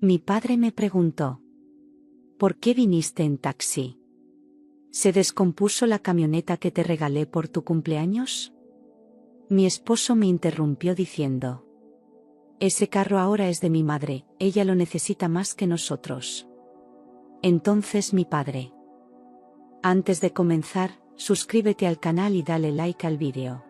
Mi padre me preguntó. ¿Por qué viniste en taxi? ¿Se descompuso la camioneta que te regalé por tu cumpleaños? Mi esposo me interrumpió diciendo. Ese carro ahora es de mi madre, ella lo necesita más que nosotros. Entonces mi padre. Antes de comenzar, suscríbete al canal y dale like al vídeo.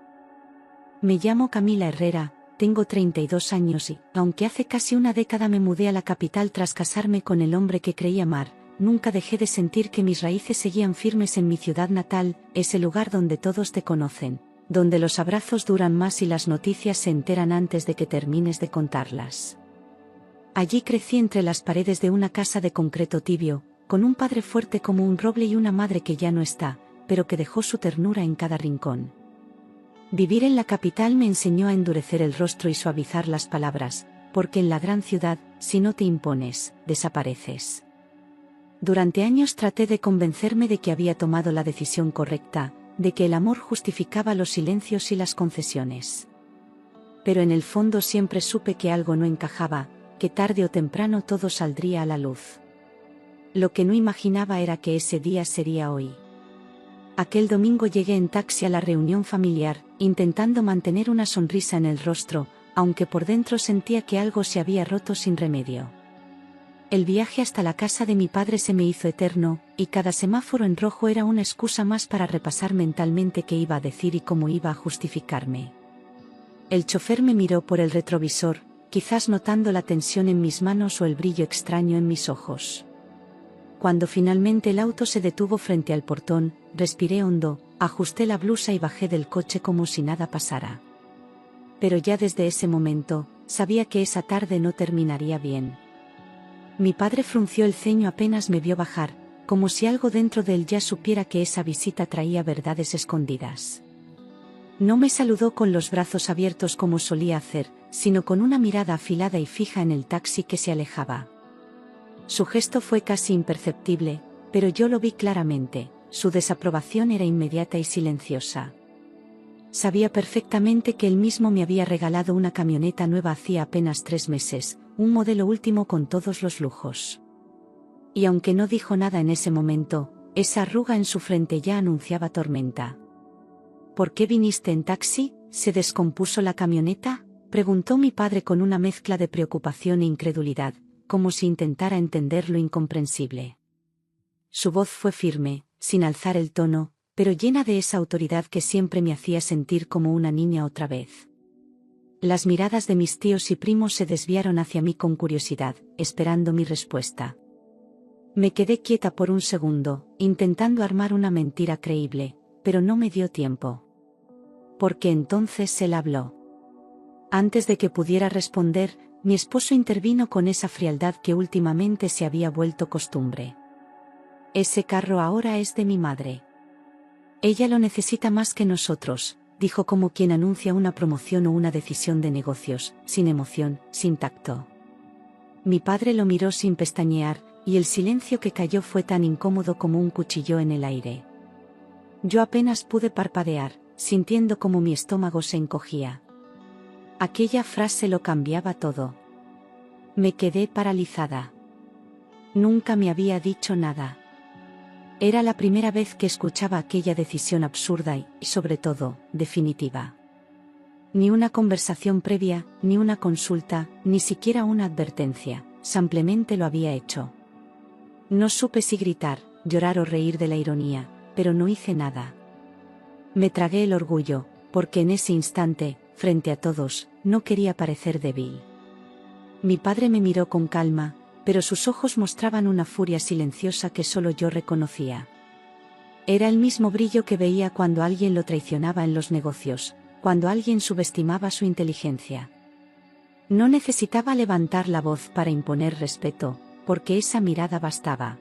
Me llamo Camila Herrera, tengo 32 años y, aunque hace casi una década me mudé a la capital tras casarme con el hombre que creí amar, nunca dejé de sentir que mis raíces seguían firmes en mi ciudad natal, ese lugar donde todos te conocen, donde los abrazos duran más y las noticias se enteran antes de que termines de contarlas. Allí crecí entre las paredes de una casa de concreto tibio, con un padre fuerte como un roble y una madre que ya no está, pero que dejó su ternura en cada rincón. Vivir en la capital me enseñó a endurecer el rostro y suavizar las palabras, porque en la gran ciudad, si no te impones, desapareces. Durante años traté de convencerme de que había tomado la decisión correcta, de que el amor justificaba los silencios y las concesiones. Pero en el fondo siempre supe que algo no encajaba, que tarde o temprano todo saldría a la luz. Lo que no imaginaba era que ese día sería hoy. Aquel domingo llegué en taxi a la reunión familiar, intentando mantener una sonrisa en el rostro, aunque por dentro sentía que algo se había roto sin remedio. El viaje hasta la casa de mi padre se me hizo eterno, y cada semáforo en rojo era una excusa más para repasar mentalmente qué iba a decir y cómo iba a justificarme. El chofer me miró por el retrovisor, quizás notando la tensión en mis manos o el brillo extraño en mis ojos. Cuando finalmente el auto se detuvo frente al portón, respiré hondo, ajusté la blusa y bajé del coche como si nada pasara. Pero ya desde ese momento, sabía que esa tarde no terminaría bien. Mi padre frunció el ceño apenas me vio bajar, como si algo dentro de él ya supiera que esa visita traía verdades escondidas. No me saludó con los brazos abiertos como solía hacer, sino con una mirada afilada y fija en el taxi que se alejaba. Su gesto fue casi imperceptible, pero yo lo vi claramente, su desaprobación era inmediata y silenciosa. Sabía perfectamente que él mismo me había regalado una camioneta nueva hacía apenas 3 meses, un modelo último con todos los lujos. Y aunque no dijo nada en ese momento, esa arruga en su frente ya anunciaba tormenta. ¿Por qué viniste en taxi? ¿Se descompuso la camioneta?, preguntó mi padre con una mezcla de preocupación e incredulidad, como si intentara entender lo incomprensible. Su voz fue firme, sin alzar el tono, pero llena de esa autoridad que siempre me hacía sentir como una niña otra vez. Las miradas de mis tíos y primos se desviaron hacia mí con curiosidad, esperando mi respuesta. Me quedé quieta por un segundo, intentando armar una mentira creíble, pero no me dio tiempo. Porque entonces él habló. Antes de que pudiera responder, mi esposo intervino con esa frialdad que últimamente se había vuelto costumbre. Ese carro ahora es de mi madre. Ella lo necesita más que nosotros, dijo como quien anuncia una promoción o una decisión de negocios, sin emoción, sin tacto. Mi padre lo miró sin pestañear, y el silencio que cayó fue tan incómodo como un cuchillo en el aire. Yo apenas pude parpadear, sintiendo como mi estómago se encogía. Aquella frase lo cambiaba todo. Me quedé paralizada. Nunca me había dicho nada. Era la primera vez que escuchaba aquella decisión absurda y, sobre todo, definitiva. Ni una conversación previa, ni una consulta, ni siquiera una advertencia, simplemente lo había hecho. No supe si gritar, llorar o reír de la ironía, pero no hice nada. Me tragué el orgullo, porque en ese instante, frente a todos, no quería parecer débil. Mi padre me miró con calma, pero sus ojos mostraban una furia silenciosa que solo yo reconocía. Era el mismo brillo que veía cuando alguien lo traicionaba en los negocios, cuando alguien subestimaba su inteligencia. No necesitaba levantar la voz para imponer respeto, porque esa mirada bastaba.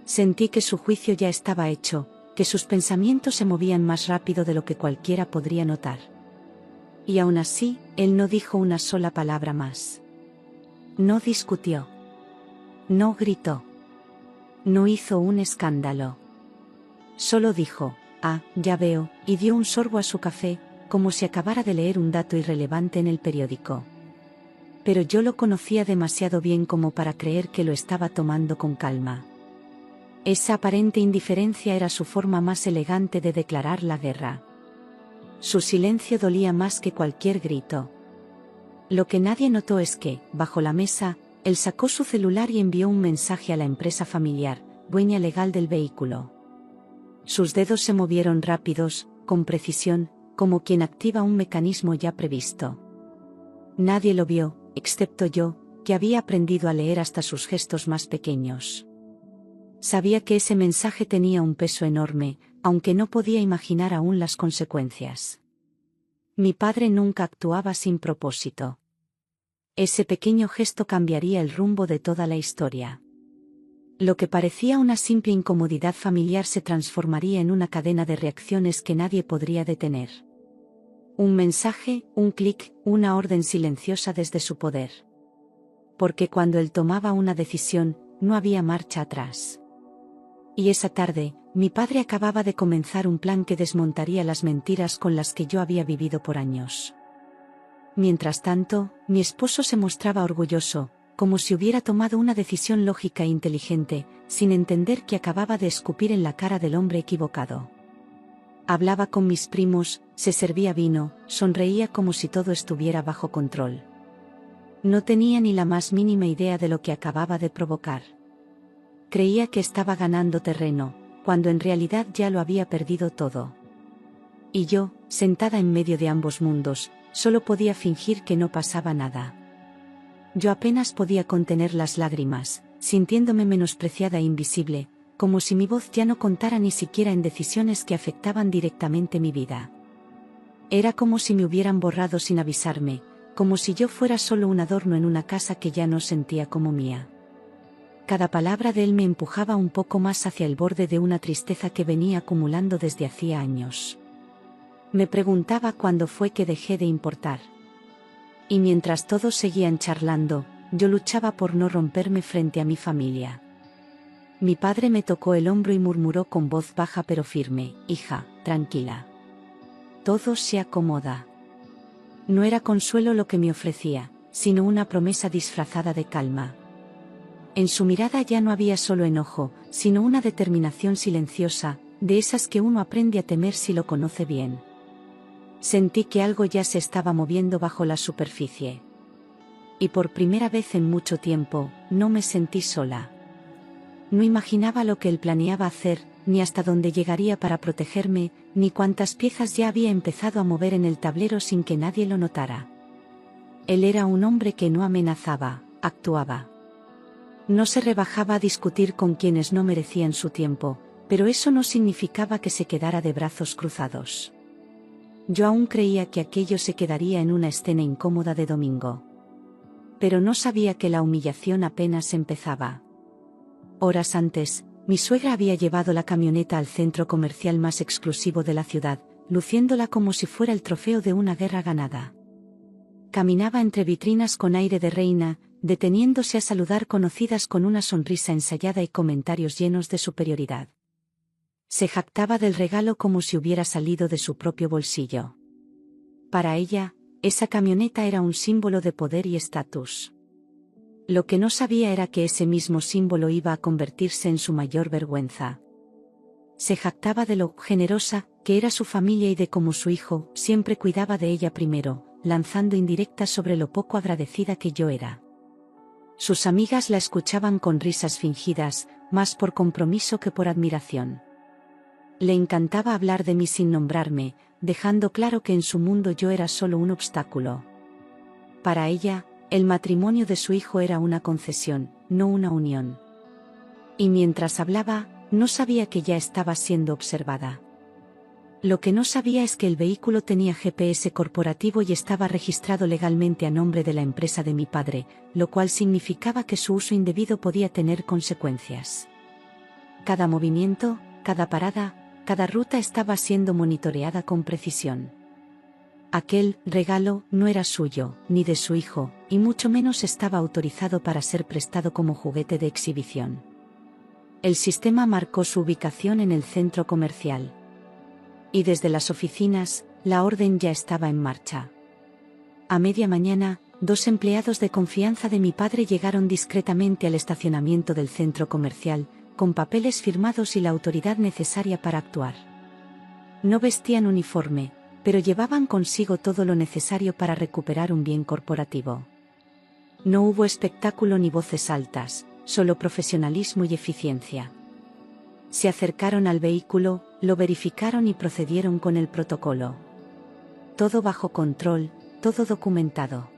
Sentí que su juicio ya estaba hecho, que sus pensamientos se movían más rápido de lo que cualquiera podría notar. Y aún así, él no dijo una sola palabra más. No discutió. No gritó. No hizo un escándalo. Solo dijo, ya veo, y dio un sorbo a su café, como si acabara de leer un dato irrelevante en el periódico. pero yo lo conocía demasiado bien como para creer que lo estaba tomando con calma. Esa aparente indiferencia era su forma más elegante de declarar la guerra. Su silencio dolía más que cualquier grito. Lo que nadie notó es que, bajo la mesa, él sacó su celular y envió un mensaje a la empresa familiar, dueña legal del vehículo. Sus dedos se movieron rápidos, con precisión, como quien activa un mecanismo ya previsto. Nadie lo vio, excepto yo, que había aprendido a leer hasta sus gestos más pequeños. Sabía que ese mensaje tenía un peso enorme, aunque no podía imaginar aún las consecuencias. Mi padre nunca actuaba sin propósito. Ese pequeño gesto cambiaría el rumbo de toda la historia. Lo que parecía una simple incomodidad familiar se transformaría en una cadena de reacciones que nadie podría detener. Un mensaje, un clic, una orden silenciosa desde su poder. Porque cuando él tomaba una decisión, no había marcha atrás. Y esa tarde, mi padre acababa de comenzar un plan que desmontaría las mentiras con las que yo había vivido por años. Mientras tanto, mi esposo se mostraba orgulloso, como si hubiera tomado una decisión lógica e inteligente, sin entender que acababa de escupir en la cara del hombre equivocado. Hablaba con mis primos, se servía vino, sonreía como si todo estuviera bajo control. No tenía ni la más mínima idea de lo que acababa de provocar. Creía que estaba ganando terreno, cuando en realidad ya lo había perdido todo. Y yo, sentada en medio de ambos mundos, solo podía fingir que no pasaba nada. Yo apenas podía contener las lágrimas, sintiéndome menospreciada e invisible, como si mi voz ya no contara ni siquiera en decisiones que afectaban directamente mi vida. Era como si me hubieran borrado sin avisarme, como si yo fuera solo un adorno en una casa que ya no sentía como mía. Cada palabra de él me empujaba un poco más hacia el borde de una tristeza que venía acumulando desde hacía años. Me preguntaba cuándo fue que dejé de importar. Y mientras todos seguían charlando, yo luchaba por no romperme frente a mi familia. Mi padre me tocó el hombro y murmuró con voz baja pero firme: «Hija, tranquila. Todo se acomoda». No era consuelo lo que me ofrecía, sino una promesa disfrazada de calma. En su mirada ya no había solo enojo, sino una determinación silenciosa, de esas que uno aprende a temer si lo conoce bien. Sentí que algo ya se estaba moviendo bajo la superficie. Y por primera vez en mucho tiempo, no me sentí sola. No imaginaba lo que él planeaba hacer, ni hasta dónde llegaría para protegerme, ni cuántas piezas ya había empezado a mover en el tablero sin que nadie lo notara. Él era un hombre que no amenazaba, actuaba. No se rebajaba a discutir con quienes no merecían su tiempo, pero eso no significaba que se quedara de brazos cruzados. Yo aún creía que aquello se quedaría en una escena incómoda de domingo. Pero no sabía que la humillación apenas empezaba. Horas antes, mi suegra había llevado la camioneta al centro comercial más exclusivo de la ciudad, luciéndola como si fuera el trofeo de una guerra ganada. Caminaba entre vitrinas con aire de reina, deteniéndose a saludar conocidas con una sonrisa ensayada y comentarios llenos de superioridad. Se jactaba del regalo como si hubiera salido de su propio bolsillo. Para ella, esa camioneta era un símbolo de poder y estatus. Lo que no sabía era que ese mismo símbolo iba a convertirse en su mayor vergüenza. Se jactaba de lo generosa que era su familia y de cómo su hijo siempre cuidaba de ella primero, lanzando indirectas sobre lo poco agradecida que yo era. Sus amigas la escuchaban con risas fingidas, más por compromiso que por admiración. Le encantaba hablar de mí sin nombrarme, dejando claro que en su mundo yo era solo un obstáculo. Para ella, el matrimonio de su hijo era una concesión, no una unión. Y mientras hablaba, no sabía que ya estaba siendo observada. Lo que no sabía es que el vehículo tenía GPS corporativo y estaba registrado legalmente a nombre de la empresa de mi padre, lo cual significaba que su uso indebido podía tener consecuencias. Cada movimiento, cada parada, cada ruta estaba siendo monitoreada con precisión. Aquel regalo no era suyo, ni de su hijo, y mucho menos estaba autorizado para ser prestado como juguete de exhibición. El sistema marcó su ubicación en el centro comercial. Y desde las oficinas, la orden ya estaba en marcha. A media mañana, 2 empleados de confianza de mi padre llegaron discretamente al estacionamiento del centro comercial, con papeles firmados y la autoridad necesaria para actuar. No vestían uniforme, pero llevaban consigo todo lo necesario para recuperar un bien corporativo. No hubo espectáculo ni voces altas, solo profesionalismo y eficiencia. Se acercaron al vehículo, lo verificaron y procedieron con el protocolo. Todo bajo control, todo documentado.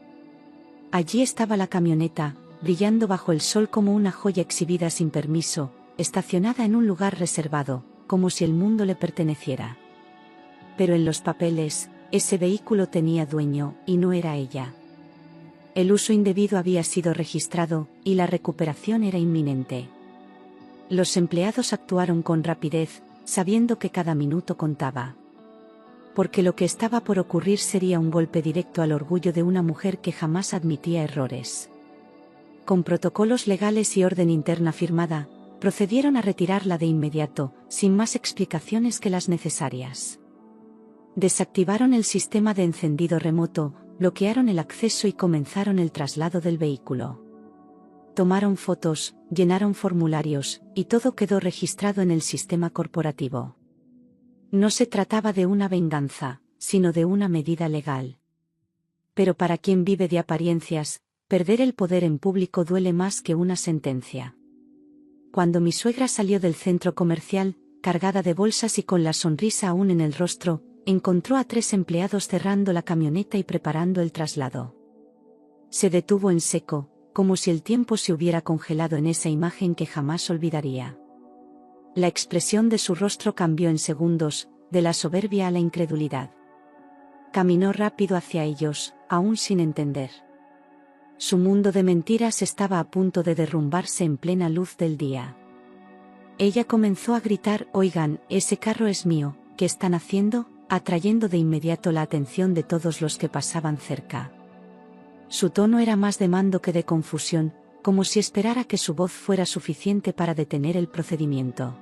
Allí estaba la camioneta, brillando bajo el sol como una joya exhibida sin permiso, estacionada en un lugar reservado, como si el mundo le perteneciera. Pero en los papeles, ese vehículo tenía dueño, y no era ella. El uso indebido había sido registrado, y la recuperación era inminente. Los empleados actuaron con rapidez, sabiendo que cada minuto contaba. Porque lo que estaba por ocurrir sería un golpe directo al orgullo de una mujer que jamás admitía errores. Con protocolos legales y orden interna firmada, procedieron a retirarla de inmediato, sin más explicaciones que las necesarias. Desactivaron el sistema de encendido remoto, bloquearon el acceso y comenzaron el traslado del vehículo. Tomaron fotos, llenaron formularios, y todo quedó registrado en el sistema corporativo. No se trataba de una venganza, sino de una medida legal. Pero para quien vive de apariencias, perder el poder en público duele más que una sentencia. Cuando mi suegra salió del centro comercial, cargada de bolsas y con la sonrisa aún en el rostro, encontró a 3 empleados cerrando la camioneta y preparando el traslado. Se detuvo en seco, como si el tiempo se hubiera congelado en esa imagen que jamás olvidaría. La expresión de su rostro cambió en segundos, de la soberbia a la incredulidad. Caminó rápido hacia ellos, aún sin entender. Su mundo de mentiras estaba a punto de derrumbarse en plena luz del día. Ella comenzó a gritar: «Oigan, ese carro es mío, ¿qué están haciendo?», atrayendo de inmediato la atención de todos los que pasaban cerca. Su tono era más de mando que de confusión, como si esperara que su voz fuera suficiente para detener el procedimiento.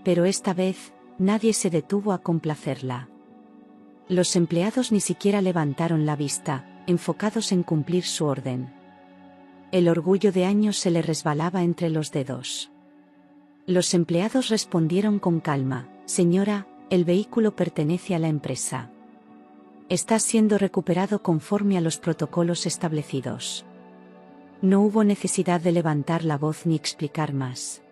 Pero esta vez, nadie se detuvo a complacerla. Los empleados ni siquiera levantaron la vista, enfocados en cumplir su orden. El orgullo de años se le resbalaba entre los dedos. Los empleados respondieron con calma: «Señora, el vehículo pertenece a la empresa. Está siendo recuperado conforme a los protocolos establecidos». No hubo necesidad de levantar la voz ni explicar más.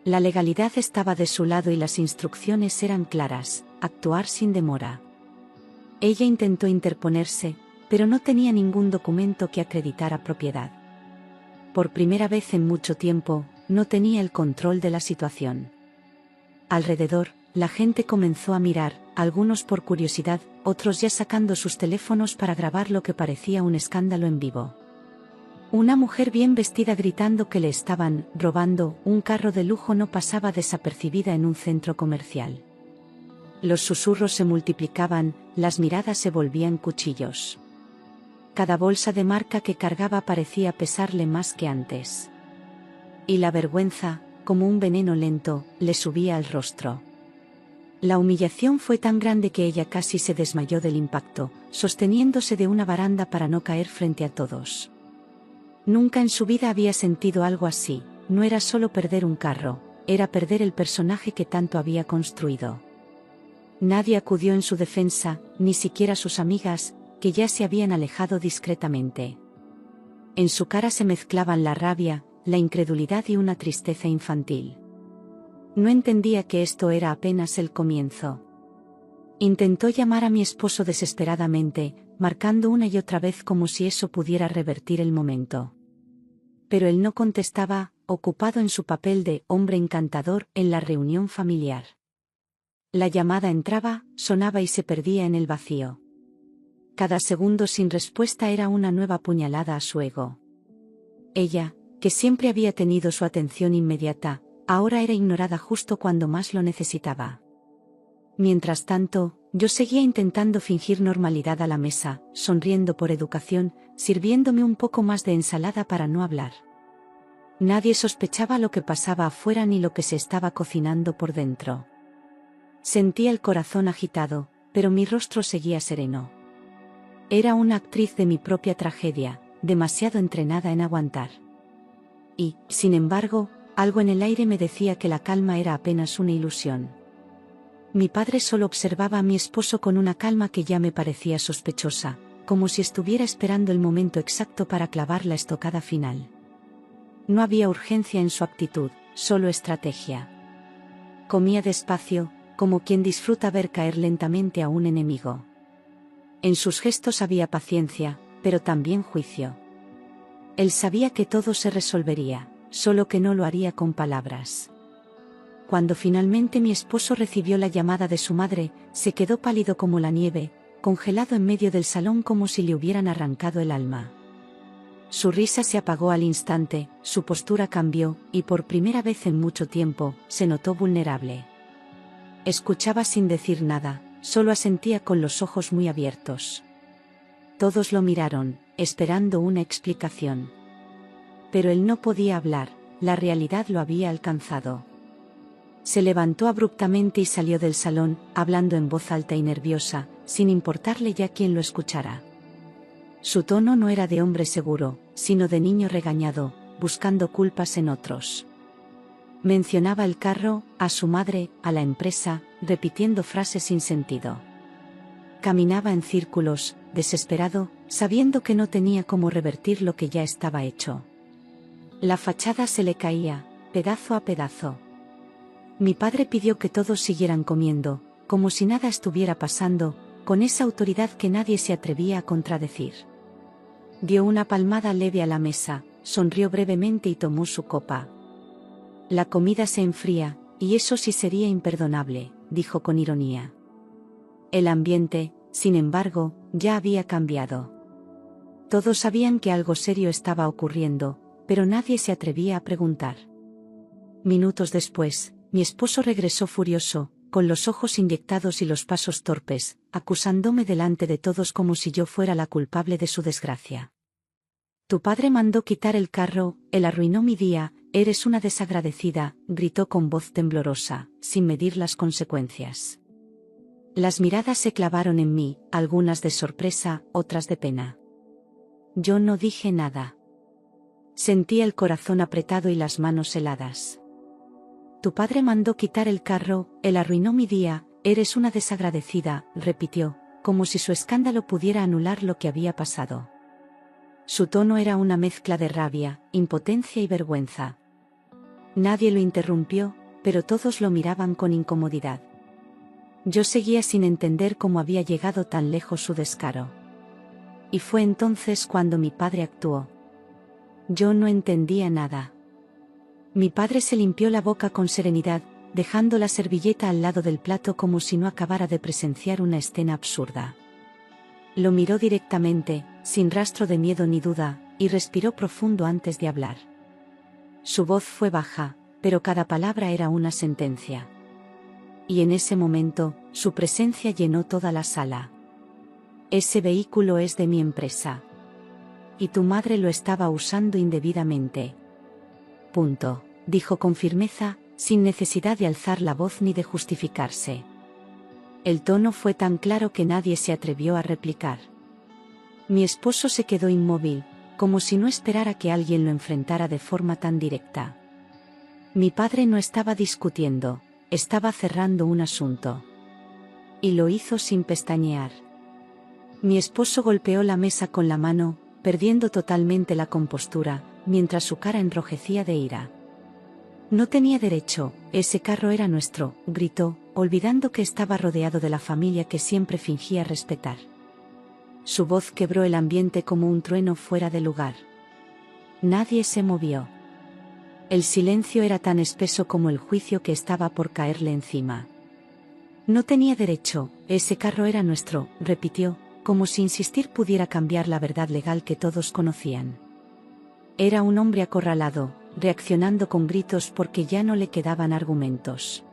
La legalidad estaba de su lado y las instrucciones eran claras: actuar sin demora. Ella intentó interponerse, pero no tenía ningún documento que acreditara propiedad. Por primera vez en mucho tiempo, no tenía el control de la situación. Alrededor, la gente comenzó a mirar, algunos por curiosidad, otros ya sacando sus teléfonos para grabar lo que parecía un escándalo en vivo. Una mujer bien vestida gritando que le estaban robando un carro de lujo no pasaba desapercibida en un centro comercial. Los susurros se multiplicaban, las miradas se volvían cuchillos. Cada bolsa de marca que cargaba parecía pesarle más que antes. Y la vergüenza, como un veneno lento, le subía al rostro. La humillación fue tan grande que ella casi se desmayó del impacto, sosteniéndose de una baranda para no caer frente a todos. Nunca en su vida había sentido algo así. No era solo perder un carro, era perder el personaje que tanto había construido. Nadie acudió en su defensa, ni siquiera sus amigas, que ya se habían alejado discretamente. En su cara se mezclaban la rabia, la incredulidad y una tristeza infantil. No entendía que esto era apenas el comienzo. Intentó llamar a mi esposo desesperadamente, marcando una y otra vez como si eso pudiera revertir el momento. Pero él no contestaba, ocupado en su papel de hombre encantador en la reunión familiar. La llamada entraba, sonaba y se perdía en el vacío. Cada segundo sin respuesta era una nueva puñalada a su ego. Ella, que siempre había tenido su atención inmediata, ahora era ignorada justo cuando más lo necesitaba. Mientras tanto, yo seguía intentando fingir normalidad a la mesa, sonriendo por educación, sirviéndome un poco más de ensalada para no hablar. Nadie sospechaba lo que pasaba afuera ni lo que se estaba cocinando por dentro. Sentía el corazón agitado, pero mi rostro seguía sereno. Era una actriz de mi propia tragedia, demasiado entrenada en aguantar. Y, sin embargo, algo en el aire me decía que la calma era apenas una ilusión. Mi padre solo observaba a mi esposo con una calma que ya me parecía sospechosa, como si estuviera esperando el momento exacto para clavar la estocada final. No había urgencia en su actitud, solo estrategia. Comía despacio, como quien disfruta ver caer lentamente a un enemigo. En sus gestos había paciencia, pero también juicio. Él sabía que todo se resolvería, solo que no lo haría con palabras. Cuando finalmente mi esposo recibió la llamada de su madre, se quedó pálido como la nieve, congelado en medio del salón como si le hubieran arrancado el alma. Su risa se apagó al instante, su postura cambió, y por primera vez en mucho tiempo, se notó vulnerable. Escuchaba sin decir nada, solo asentía con los ojos muy abiertos. Todos lo miraron, esperando una explicación. Pero él no podía hablar, la realidad lo había alcanzado. Se levantó abruptamente y salió del salón, hablando en voz alta y nerviosa, sin importarle ya quién lo escuchara. Su tono no era de hombre seguro, sino de niño regañado, buscando culpas en otros. Mencionaba el carro, a su madre, a la empresa, repitiendo frases sin sentido. Caminaba en círculos, desesperado, sabiendo que no tenía cómo revertir lo que ya estaba hecho. La fachada se le caía, pedazo a pedazo. Mi padre pidió que todos siguieran comiendo, como si nada estuviera pasando, con esa autoridad que nadie se atrevía a contradecir. Dio una palmada leve a la mesa, sonrió brevemente y tomó su copa. La comida se enfría, y eso sí sería imperdonable, dijo con ironía. El ambiente, sin embargo, ya había cambiado. Todos sabían que algo serio estaba ocurriendo, pero nadie se atrevía a preguntar. Minutos después, mi esposo regresó furioso, con los ojos inyectados y los pasos torpes, acusándome delante de todos como si yo fuera la culpable de su desgracia. Tu padre mandó quitar el carro, él arruinó mi día, eres una desagradecida, gritó con voz temblorosa, sin medir las consecuencias. Las miradas se clavaron en mí, algunas de sorpresa, otras de pena. Yo no dije nada. Sentí el corazón apretado y las manos heladas. Tu padre mandó quitar el carro, él arruinó mi día, eres una desagradecida, repitió, como si su escándalo pudiera anular lo que había pasado. Su tono era una mezcla de rabia, impotencia y vergüenza. Nadie lo interrumpió, pero todos lo miraban con incomodidad. Yo seguía sin entender cómo había llegado tan lejos su descaro. Y fue entonces cuando mi padre actuó. Yo no entendía nada. Mi padre se limpió la boca con serenidad, dejando la servilleta al lado del plato como si no acabara de presenciar una escena absurda. Lo miró directamente, sin rastro de miedo ni duda, y respiró profundo antes de hablar. Su voz fue baja, pero cada palabra era una sentencia. Y en ese momento, su presencia llenó toda la sala. Ese vehículo es de mi empresa. Y tu madre lo estaba usando indebidamente. Punto, dijo con firmeza, sin necesidad de alzar la voz ni de justificarse. El tono fue tan claro que nadie se atrevió a replicar. Mi esposo se quedó inmóvil, como si no esperara que alguien lo enfrentara de forma tan directa. Mi padre no estaba discutiendo, estaba cerrando un asunto. Y lo hizo sin pestañear. Mi esposo golpeó la mesa con la mano, perdiendo totalmente la compostura, mientras su cara enrojecía de ira. No tenía derecho, ese carro era nuestro, gritó, olvidando que estaba rodeado de la familia que siempre fingía respetar. Su voz quebró el ambiente como un trueno fuera de lugar. Nadie se movió. El silencio era tan espeso como el juicio que estaba por caerle encima. No tenía derecho, ese carro era nuestro, repitió, como si insistir pudiera cambiar la verdad legal que todos conocían. Era un hombre acorralado, reaccionando con gritos porque ya no le quedaban argumentos.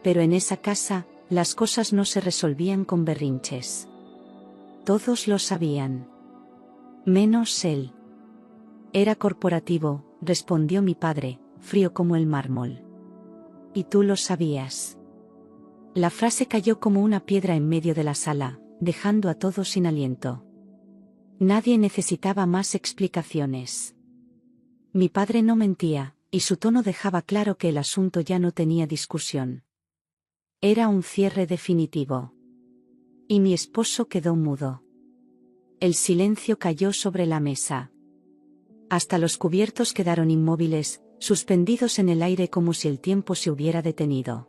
Pero en esa casa, las cosas no se resolvían con berrinches. Todos lo sabían. Menos él. Era corporativo, respondió mi padre, frío como el mármol. Y tú lo sabías. La frase cayó como una piedra en medio de la sala, dejando a todos sin aliento. Nadie necesitaba más explicaciones. Mi padre no mentía, y su tono dejaba claro que el asunto ya no tenía discusión. Era un cierre definitivo. Y mi esposo quedó mudo. El silencio cayó sobre la mesa. Hasta los cubiertos quedaron inmóviles, suspendidos en el aire como si el tiempo se hubiera detenido.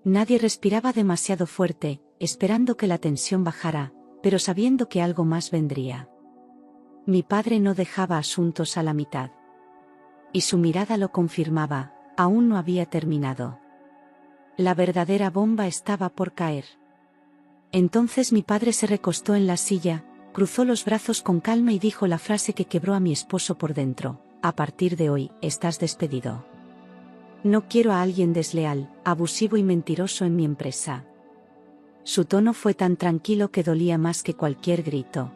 Nadie respiraba demasiado fuerte, esperando que la tensión bajara, pero sabiendo que algo más vendría. Mi padre no dejaba asuntos a la mitad. Y su mirada lo confirmaba, aún no había terminado. La verdadera bomba estaba por caer. Entonces mi padre se recostó en la silla, cruzó los brazos con calma y dijo la frase que quebró a mi esposo por dentro: a partir de hoy, estás despedido. No quiero a alguien desleal, abusivo y mentiroso en mi empresa. Su tono fue tan tranquilo que dolía más que cualquier grito.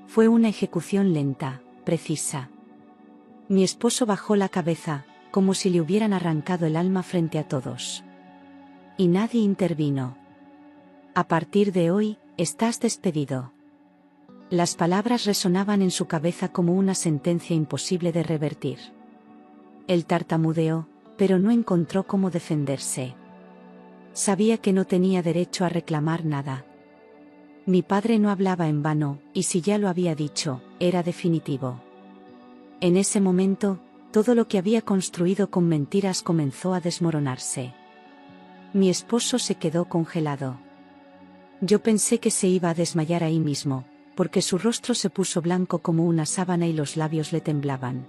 Fue una ejecución lenta, precisa. Mi esposo bajó la cabeza, como si le hubieran arrancado el alma frente a todos. Y nadie intervino. A partir de hoy, estás despedido. Las palabras resonaban en su cabeza como una sentencia imposible de revertir. Él tartamudeó, pero no encontró cómo defenderse. Sabía que no tenía derecho a reclamar nada. Mi padre no hablaba en vano, y si ya lo había dicho, era definitivo. En ese momento, todo lo que había construido con mentiras comenzó a desmoronarse. Mi esposo se quedó congelado. Yo pensé que se iba a desmayar ahí mismo, porque su rostro se puso blanco como una sábana y los labios le temblaban.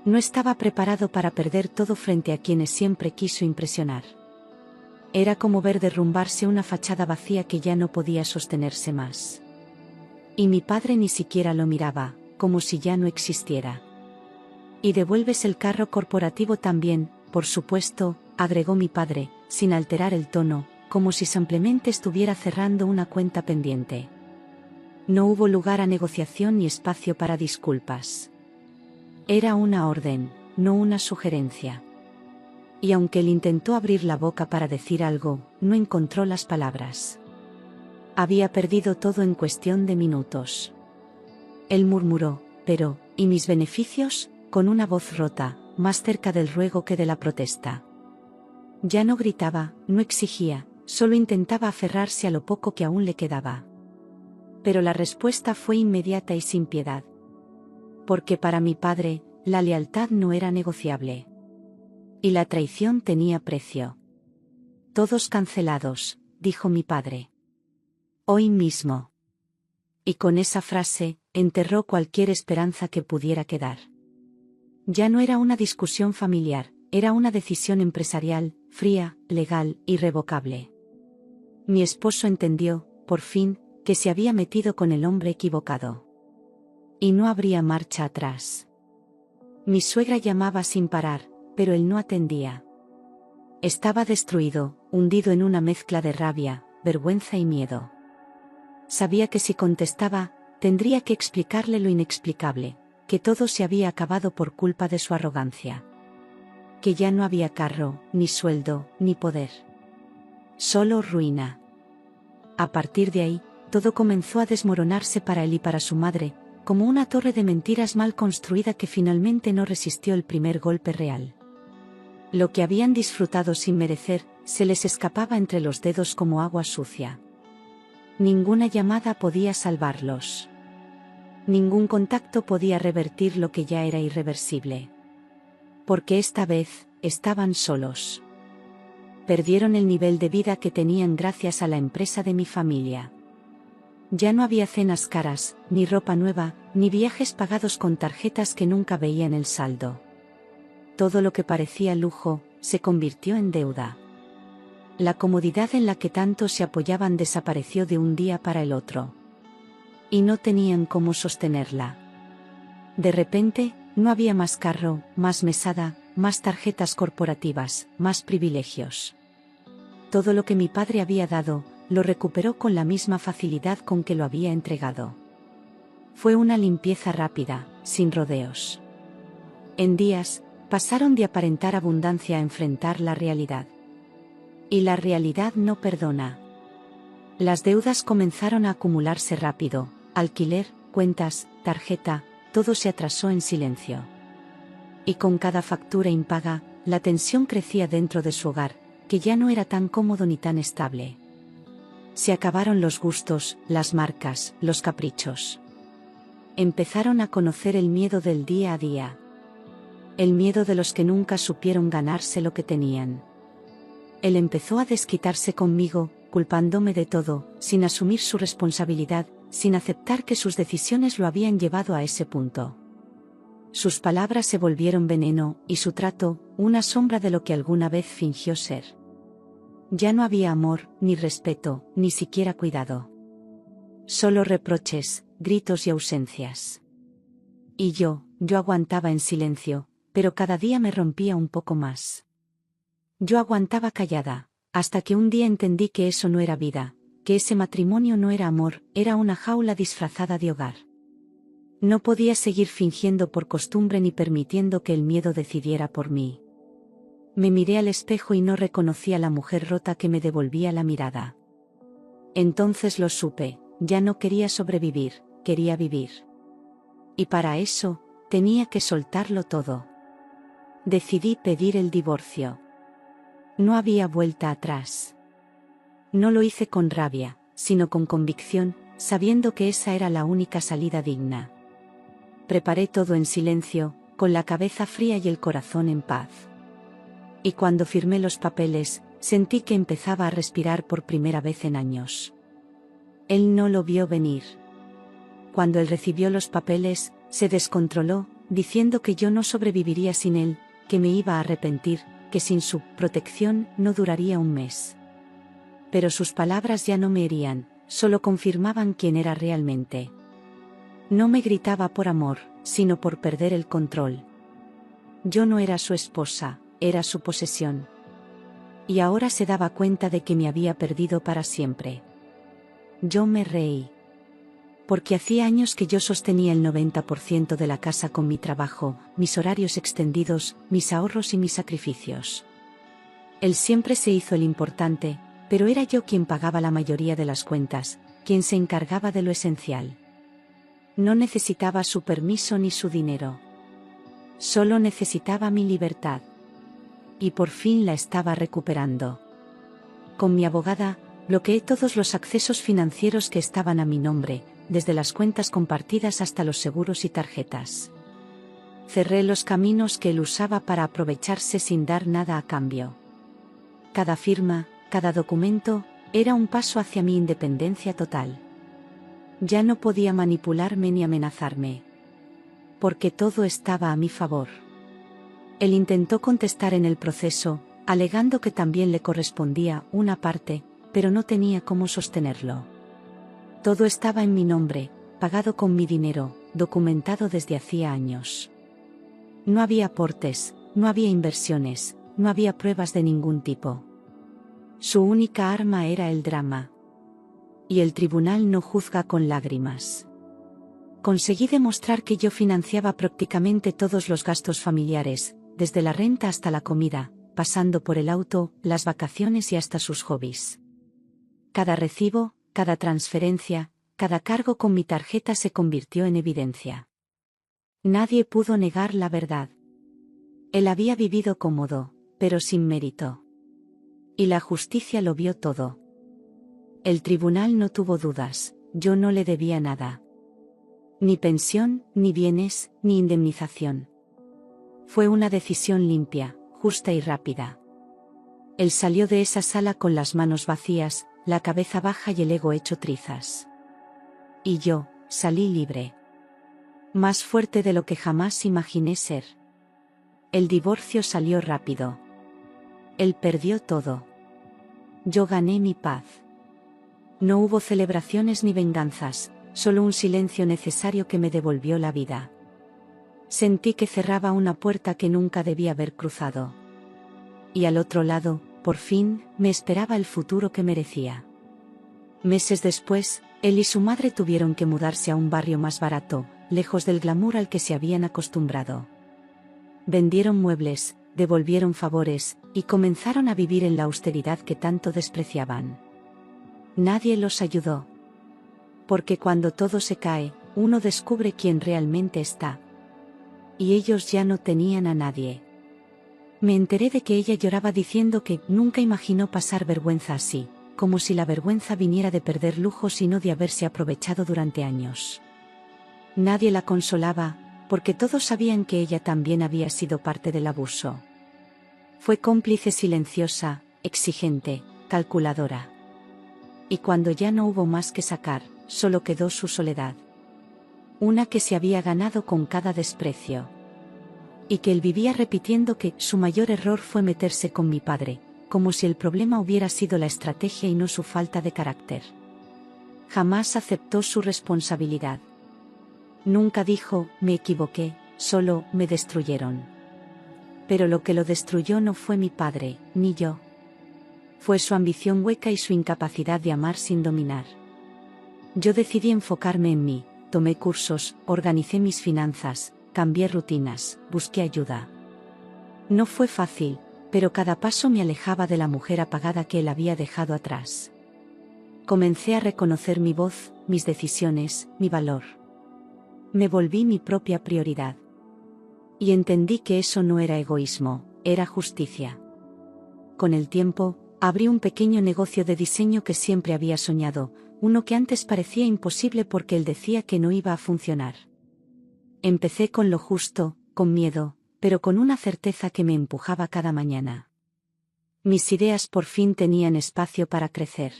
No estaba preparado para perder todo frente a quienes siempre quiso impresionar. Era como ver derrumbarse una fachada vacía que ya no podía sostenerse más. Y mi padre ni siquiera lo miraba, como si ya no existiera. Y devuelves el carro corporativo también, por supuesto, agregó mi padre, sin alterar el tono, como si simplemente estuviera cerrando una cuenta pendiente. No hubo lugar a negociación ni espacio para disculpas. Era una orden, no una sugerencia. Y aunque él intentó abrir la boca para decir algo, no encontró las palabras. Había perdido todo en cuestión de minutos. Él murmuró: pero, ¿y mis beneficios?, con una voz rota, más cerca del ruego que de la protesta. Ya no gritaba, no exigía, solo intentaba aferrarse a lo poco que aún le quedaba. Pero la respuesta fue inmediata y sin piedad. Porque para mi padre, la lealtad no era negociable. Y la traición tenía precio. Todos cancelados, dijo mi padre. Hoy mismo. Y con esa frase, enterró cualquier esperanza que pudiera quedar. Ya no era una discusión familiar, era una decisión empresarial, fría, legal, irrevocable. Mi esposo entendió, por fin, que se había metido con el hombre equivocado. Y no habría marcha atrás. Mi suegra llamaba sin parar, pero él no atendía. Estaba destruido, hundido en una mezcla de rabia, vergüenza y miedo. Sabía que si contestaba, tendría que explicarle lo inexplicable, que todo se había acabado por culpa de su arrogancia. Que ya no había carro, ni sueldo, ni poder. Solo ruina. A partir de ahí, todo comenzó a desmoronarse para él y para su madre, como una torre de mentiras mal construida que finalmente no resistió el primer golpe real. Lo que habían disfrutado sin merecer, se les escapaba entre los dedos como agua sucia. Ninguna llamada podía salvarlos. Ningún contacto podía revertir lo que ya era irreversible. Porque esta vez, estaban solos. Perdieron el nivel de vida que tenían gracias a la empresa de mi familia. Ya no había cenas caras, ni ropa nueva, ni viajes pagados con tarjetas que nunca veían el saldo. Todo lo que parecía lujo, se convirtió en deuda. La comodidad en la que tanto se apoyaban desapareció de un día para el otro. Y no tenían cómo sostenerla. De repente, no había más carro, más mesada, más tarjetas corporativas, más privilegios. Todo lo que mi padre había dado, lo recuperó con la misma facilidad con que lo había entregado. Fue una limpieza rápida, sin rodeos. En días, pasaron de aparentar abundancia a enfrentar la realidad. Y la realidad no perdona. Las deudas comenzaron a acumularse rápido: alquiler, cuentas, tarjeta, todo se atrasó en silencio. Y con cada factura impaga, la tensión crecía dentro de su hogar, que ya no era tan cómodo ni tan estable. Se acabaron los gustos, las marcas, los caprichos. Empezaron a conocer el miedo del día a día. El miedo de los que nunca supieron ganarse lo que tenían. Él empezó a desquitarse conmigo, culpándome de todo, sin asumir su responsabilidad, sin aceptar que sus decisiones lo habían llevado a ese punto. Sus palabras se volvieron veneno, y su trato, una sombra de lo que alguna vez fingió ser. Ya no había amor, ni respeto, ni siquiera cuidado. Solo reproches, gritos y ausencias. Y yo aguantaba en silencio, pero cada día me rompía un poco más. Yo aguantaba callada, hasta que un día entendí que eso no era vida, que ese matrimonio no era amor, era una jaula disfrazada de hogar. No podía seguir fingiendo por costumbre ni permitiendo que el miedo decidiera por mí. Me miré al espejo y no reconocí a la mujer rota que me devolvía la mirada. Entonces lo supe: ya no quería sobrevivir, quería vivir. Y para eso, tenía que soltarlo todo. Decidí pedir el divorcio. No había vuelta atrás. No lo hice con rabia, sino con convicción, sabiendo que esa era la única salida digna. Preparé todo en silencio, con la cabeza fría y el corazón en paz. Y cuando firmé los papeles, sentí que empezaba a respirar por primera vez en años. Él no lo vio venir. Cuando él recibió los papeles, se descontroló, diciendo que yo no sobreviviría sin él, que me iba a arrepentir, que sin su protección no duraría un mes. Pero sus palabras ya no me herían, solo confirmaban quién era realmente. No me gritaba por amor, sino por perder el control. Yo no era su esposa, era su posesión. Y ahora se daba cuenta de que me había perdido para siempre. Yo me reí. Porque hacía años que yo sostenía el 90% de la casa con mi trabajo, mis horarios extendidos, mis ahorros y mis sacrificios. Él siempre se hizo el importante, pero era yo quien pagaba la mayoría de las cuentas, quien se encargaba de lo esencial. No necesitaba su permiso ni su dinero. Solo necesitaba mi libertad. Y por fin la estaba recuperando. Con mi abogada, bloqueé todos los accesos financieros que estaban a mi nombre, desde las cuentas compartidas hasta los seguros y tarjetas. Cerré los caminos que él usaba para aprovecharse sin dar nada a cambio. Cada firma, cada documento, era un paso hacia mi independencia total. Ya no podía manipularme ni amenazarme. Porque todo estaba a mi favor. Él intentó contestar en el proceso, alegando que también le correspondía una parte, pero no tenía cómo sostenerlo. Todo estaba en mi nombre, pagado con mi dinero, documentado desde hacía años. No había aportes, no había inversiones, no había pruebas de ningún tipo. Su única arma era el drama. Y el tribunal no juzga con lágrimas. Conseguí demostrar que yo financiaba prácticamente todos los gastos familiares, desde la renta hasta la comida, pasando por el auto, las vacaciones y hasta sus hobbies. Cada recibo, cada transferencia, cada cargo con mi tarjeta se convirtió en evidencia. Nadie pudo negar la verdad. Él había vivido cómodo, pero sin mérito. Y la justicia lo vio todo. El tribunal no tuvo dudas: yo no le debía nada. Ni pensión, ni bienes, ni indemnización. Fue una decisión limpia, justa y rápida. Él salió de esa sala con las manos vacías, la cabeza baja y el ego hecho trizas. Y yo, salí libre. Más fuerte de lo que jamás imaginé ser. El divorcio salió rápido. Él perdió todo. Yo gané mi paz. No hubo celebraciones ni venganzas, solo un silencio necesario que me devolvió la vida. Sentí que cerraba una puerta que nunca debía haber cruzado. Y al otro lado, por fin, me esperaba el futuro que merecía. Meses después, él y su madre tuvieron que mudarse a un barrio más barato, lejos del glamour al que se habían acostumbrado. Vendieron muebles, devolvieron favores, y comenzaron a vivir en la austeridad que tanto despreciaban. Nadie los ayudó. Porque cuando todo se cae, uno descubre quién realmente está. Y ellos ya no tenían a nadie. Me enteré de que ella lloraba diciendo que nunca imaginó pasar vergüenza así, como si la vergüenza viniera de perder lujos y no de haberse aprovechado durante años. Nadie la consolaba, porque todos sabían que ella también había sido parte del abuso. Fue cómplice silenciosa, exigente, calculadora. Y cuando ya no hubo más que sacar, solo quedó su soledad. Una que se había ganado con cada desprecio. Y que él vivía repitiendo que su mayor error fue meterse con mi padre, como si el problema hubiera sido la estrategia y no su falta de carácter. Jamás aceptó su responsabilidad. Nunca dijo, me equivoqué, solo, me destruyeron. Pero lo que lo destruyó no fue mi padre, ni yo. Fue su ambición hueca y su incapacidad de amar sin dominar. Yo decidí enfocarme en mí, tomé cursos, organicé mis finanzas, cambié rutinas, busqué ayuda. No fue fácil, pero cada paso me alejaba de la mujer apagada que él había dejado atrás. Comencé a reconocer mi voz, mis decisiones, mi valor. Me volví mi propia prioridad. Y entendí que eso no era egoísmo, era justicia. Con el tiempo, abrí un pequeño negocio de diseño que siempre había soñado, uno que antes parecía imposible porque él decía que no iba a funcionar. Empecé con lo justo, con miedo, pero con una certeza que me empujaba cada mañana. Mis ideas por fin tenían espacio para crecer.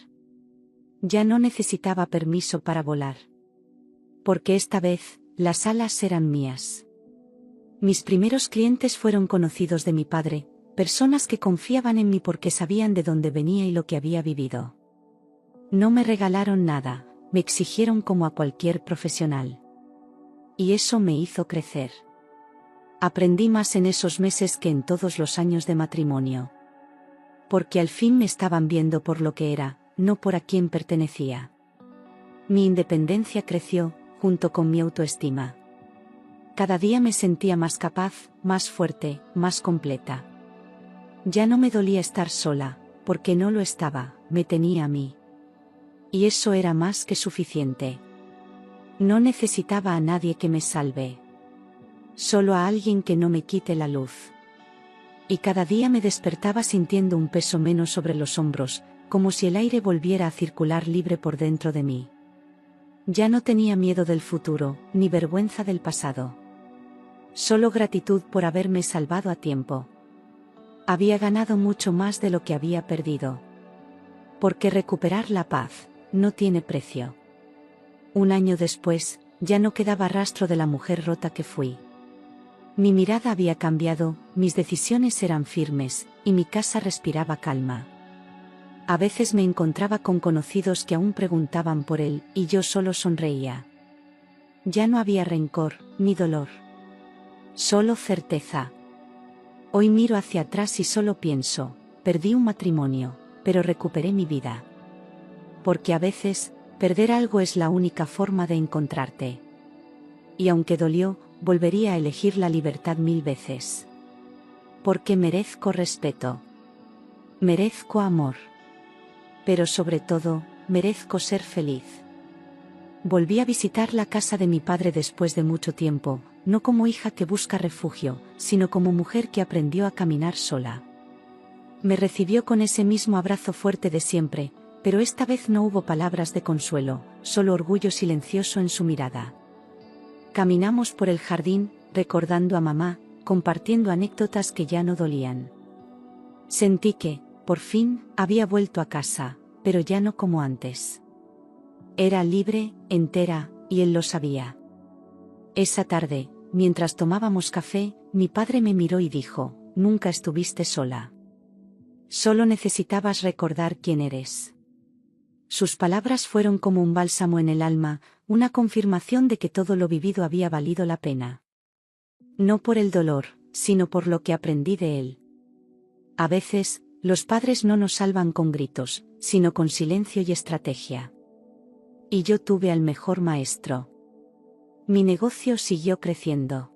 Ya no necesitaba permiso para volar. Porque esta vez, las alas eran mías. Mis primeros clientes fueron conocidos de mi padre, personas que confiaban en mí porque sabían de dónde venía y lo que había vivido. No me regalaron nada, me exigieron como a cualquier profesional. Y eso me hizo crecer. Aprendí más en esos meses que en todos los años de matrimonio. Porque al fin me estaban viendo por lo que era, no por a quién pertenecía. Mi independencia creció, junto con mi autoestima. Cada día me sentía más capaz, más fuerte, más completa. Ya no me dolía estar sola, porque no lo estaba, me tenía a mí. Y eso era más que suficiente. No necesitaba a nadie que me salve. Solo a alguien que no me quite la luz. Y cada día me despertaba sintiendo un peso menos sobre los hombros, como si el aire volviera a circular libre por dentro de mí. Ya no tenía miedo del futuro, ni vergüenza del pasado. Solo gratitud por haberme salvado a tiempo. Había ganado mucho más de lo que había perdido. Porque recuperar la paz no tiene precio. Un año después, ya no quedaba rastro de la mujer rota que fui. Mi mirada había cambiado, mis decisiones eran firmes, y mi casa respiraba calma. A veces me encontraba con conocidos que aún preguntaban por él, y yo solo sonreía. Ya no había rencor, ni dolor. Solo certeza. Hoy miro hacia atrás y solo pienso, perdí un matrimonio, pero recuperé mi vida. Porque a veces, perder algo es la única forma de encontrarte. Y aunque dolió, volvería a elegir la libertad 1000 veces. Porque merezco respeto. Merezco amor. Pero sobre todo, merezco ser feliz. Volví a visitar la casa de mi padre después de mucho tiempo, no como hija que busca refugio, sino como mujer que aprendió a caminar sola. Me recibió con ese mismo abrazo fuerte de siempre, pero esta vez no hubo palabras de consuelo, solo orgullo silencioso en su mirada. Caminamos por el jardín, recordando a mamá, compartiendo anécdotas que ya no dolían. Sentí que, por fin, había vuelto a casa, pero ya no como antes. Era libre, entera, y él lo sabía. Esa tarde, mientras tomábamos café, mi padre me miró y dijo, nunca estuviste sola. Solo necesitabas recordar quién eres. Sus palabras fueron como un bálsamo en el alma, una confirmación de que todo lo vivido había valido la pena. No por el dolor, sino por lo que aprendí de él. A veces, los padres no nos salvan con gritos, sino con silencio y estrategia. Y yo tuve al mejor maestro. Mi negocio siguió creciendo.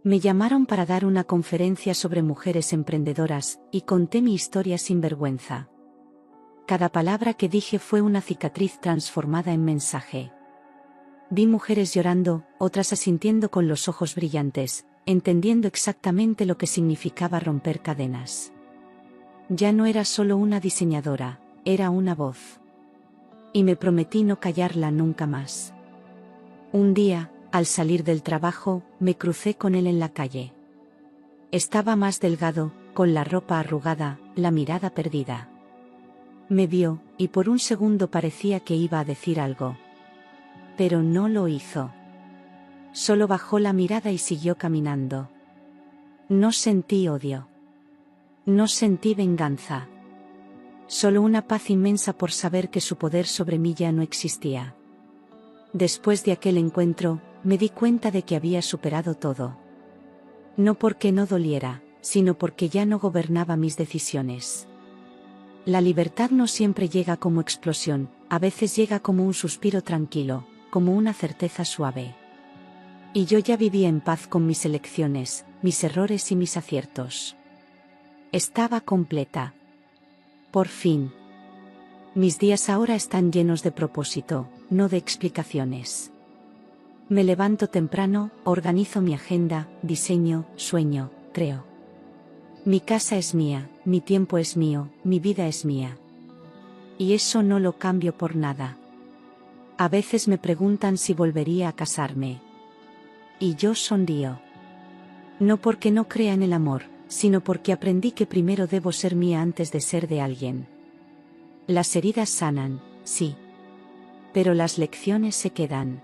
Me llamaron para dar una conferencia sobre mujeres emprendedoras, y conté mi historia sin vergüenza. Cada palabra que dije fue una cicatriz transformada en mensaje. Vi mujeres llorando, otras asintiendo con los ojos brillantes, entendiendo exactamente lo que significaba romper cadenas. Ya no era solo una diseñadora, era una voz. Y me prometí no callarla nunca más. Un día, al salir del trabajo, me crucé con él en la calle. Estaba más delgado, con la ropa arrugada, la mirada perdida. Me vio, y por un segundo parecía que iba a decir algo. Pero no lo hizo. Solo bajó la mirada y siguió caminando. No sentí odio. No sentí venganza. Solo una paz inmensa por saber que su poder sobre mí ya no existía. Después de aquel encuentro, me di cuenta de que había superado todo. No porque no doliera, sino porque ya no gobernaba mis decisiones. La libertad no siempre llega como explosión, a veces llega como un suspiro tranquilo, como una certeza suave. Y yo ya vivía en paz con mis elecciones, mis errores y mis aciertos. Estaba completa. Por fin. Mis días ahora están llenos de propósito, no de explicaciones. Me levanto temprano, organizo mi agenda, diseño, sueño, creo. Mi casa es mía, mi tiempo es mío, mi vida es mía. Y eso no lo cambio por nada. A veces me preguntan si volvería a casarme. Y yo sonrío. No porque no crea en el amor, sino porque aprendí que primero debo ser mía antes de ser de alguien. Las heridas sanan, sí. Pero las lecciones se quedan.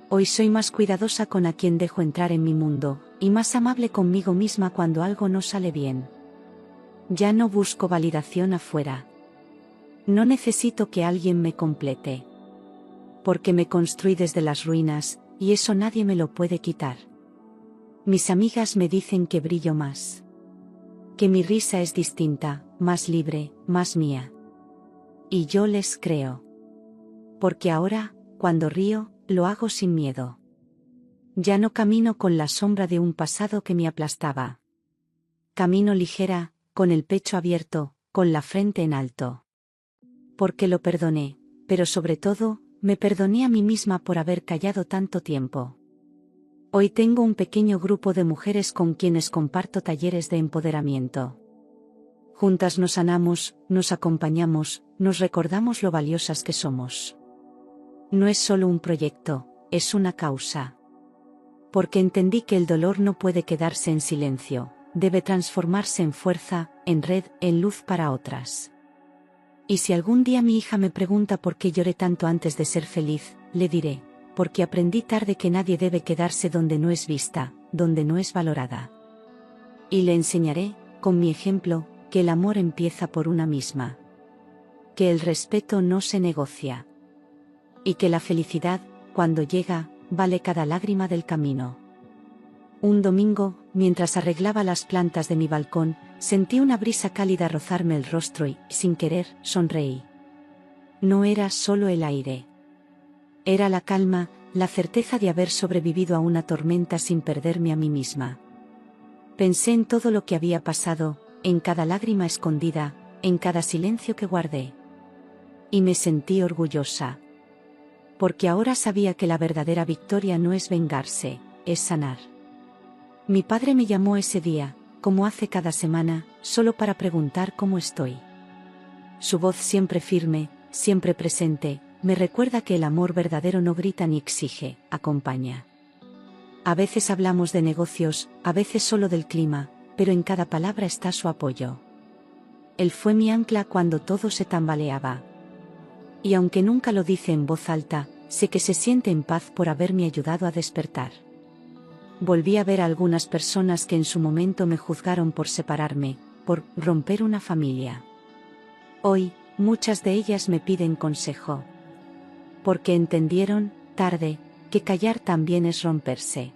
Hoy soy más cuidadosa con a quien dejo entrar en mi mundo, y más amable conmigo misma cuando algo no sale bien. Ya no busco validación afuera. No necesito que alguien me complete. Porque me construí desde las ruinas, y eso nadie me lo puede quitar. Mis amigas me dicen que brillo más. Que mi risa es distinta, más libre, más mía. Y yo les creo. Porque ahora, cuando río, lo hago sin miedo. Ya no camino con la sombra de un pasado que me aplastaba. Camino ligera, con el pecho abierto, con la frente en alto. Porque lo perdoné, pero sobre todo, me perdoné a mí misma por haber callado tanto tiempo. Hoy tengo un pequeño grupo de mujeres con quienes comparto talleres de empoderamiento. Juntas nos sanamos, nos acompañamos, nos recordamos lo valiosas que somos. No es solo un proyecto, es una causa. Porque entendí que el dolor no puede quedarse en silencio, debe transformarse en fuerza, en red, en luz para otras. Y si algún día mi hija me pregunta por qué lloré tanto antes de ser feliz, le diré, porque aprendí tarde que nadie debe quedarse donde no es vista, donde no es valorada. Y le enseñaré, con mi ejemplo, que el amor empieza por una misma. Que el respeto no se negocia. Y que la felicidad, cuando llega, vale cada lágrima del camino. Un domingo, mientras arreglaba las plantas de mi balcón, sentí una brisa cálida rozarme el rostro y, sin querer, sonreí. No era solo el aire. Era la calma, la certeza de haber sobrevivido a una tormenta sin perderme a mí misma. Pensé en todo lo que había pasado, en cada lágrima escondida, en cada silencio que guardé. Y me sentí orgullosa. Porque ahora sabía que la verdadera victoria no es vengarse, es sanar. Mi padre me llamó ese día, como hace cada semana, solo para preguntar cómo estoy. Su voz siempre firme, siempre presente, me recuerda que el amor verdadero no grita ni exige, acompaña. A veces hablamos de negocios, a veces solo del clima, pero en cada palabra está su apoyo. Él fue mi ancla cuando todo se tambaleaba. Y aunque nunca lo dice en voz alta, sé que se siente en paz por haberme ayudado a despertar. Volví a ver a algunas personas que en su momento me juzgaron por separarme, por romper una familia. Hoy, muchas de ellas me piden consejo. Porque entendieron, tarde, que callar también es romperse.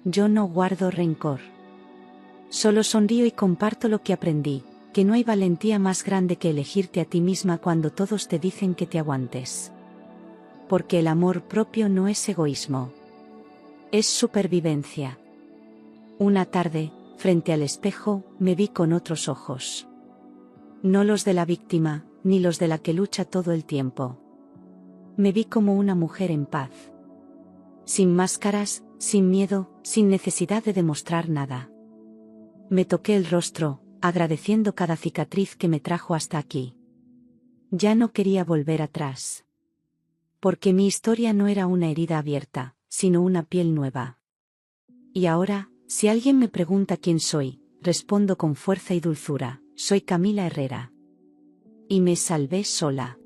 Yo no guardo rencor. Solo sonrío y comparto lo que aprendí, que no hay valentía más grande que elegirte a ti misma cuando todos te dicen que te aguantes. Porque el amor propio no es egoísmo. Es supervivencia. Una tarde, frente al espejo, me vi con otros ojos. No los de la víctima, ni los de la que lucha todo el tiempo. Me vi como una mujer en paz. Sin máscaras, sin miedo, sin necesidad de demostrar nada. Me toqué el rostro, agradeciendo cada cicatriz que me trajo hasta aquí. Ya no quería volver atrás. Porque mi historia no era una herida abierta, sino una piel nueva. Y ahora, si alguien me pregunta quién soy, respondo con fuerza y dulzura: soy Camila Herrera. Y me salvé sola.